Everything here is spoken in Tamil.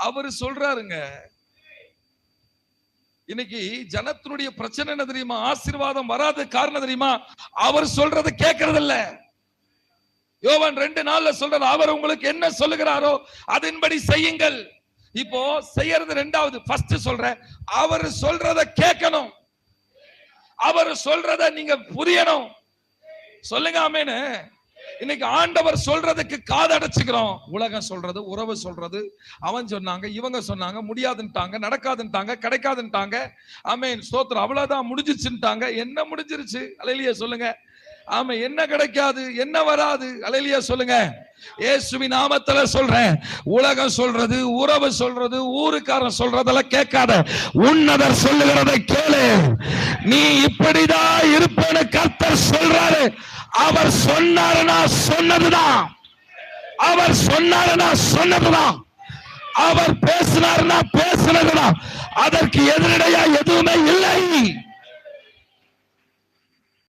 அவரு சொல்றாருங்க. இன்னைக்கு ஜனத்தினுடைய பிரச்சனை என்ன தெரியுமா? ஆசீர்வாதம் வராத காரணம் தெரியுமா? அவர் சொல்றதை கேட்கறது இல்ல. யோவான் 2:4 சொல்றாரு, அவர் உங்களுக்கு என்ன சொல்லுகிறாரோ அதன்படி செய்யுங்கள். இப்போ செய்யறது ரெண்டாவது. ஃபர்ஸ்ட் சொல்றேன், அவர் சொல்றதை கேட்கணும், அவர் சொல்றதை நீங்க புரியணும். சொல்லுங்க ஆமென். இன்னைக்கு ஆண்டவர் சொல்றதுக்கு காது அடைச்சுக்கிறோம். உலகம் சொல்றது, உறவு சொல்றது, அவன் சொன்னாங்க, இவங்க சொன்னாங்க, முடியாதுன்ட்டாங்க, நடக்காதுன்ட்டாங்க, கிடைக்காதுன்ட்டாங்க. ஆமென், ஸ்தோத்திரம். அவ்வளவுதான், முடிஞ்சிச்சுன்ட்டாங்க. என்ன முடிஞ்சிருச்சு? அல்லேலூயா சொல்லுங்க. ஆமா, என்ன கிடைக்காது, என்ன வராது? அல்லேலூயா சொல்லுங்க. இயேசுவின் நாமத்துல சொல்றேன், உலகம் சொல்றது, உறவு சொல்றது, ஊருக்காரன் சொல்றதெல்லாம் கேட்காத, உன்னதர் சொல்லுகிறதை கேளு. நீ இப்படிதான் இருப்பேன்னு கர்த்தர் சொல்றாரு. அவர் சொன்னாருன்னா சொன்னதுதான், அவர் சொன்னாருன்னா சொன்னதுதான், அவர் பேசினாருன்னா பேசினதுதான். அதற்கு எதிரடையா எதுவுமே இல்லை.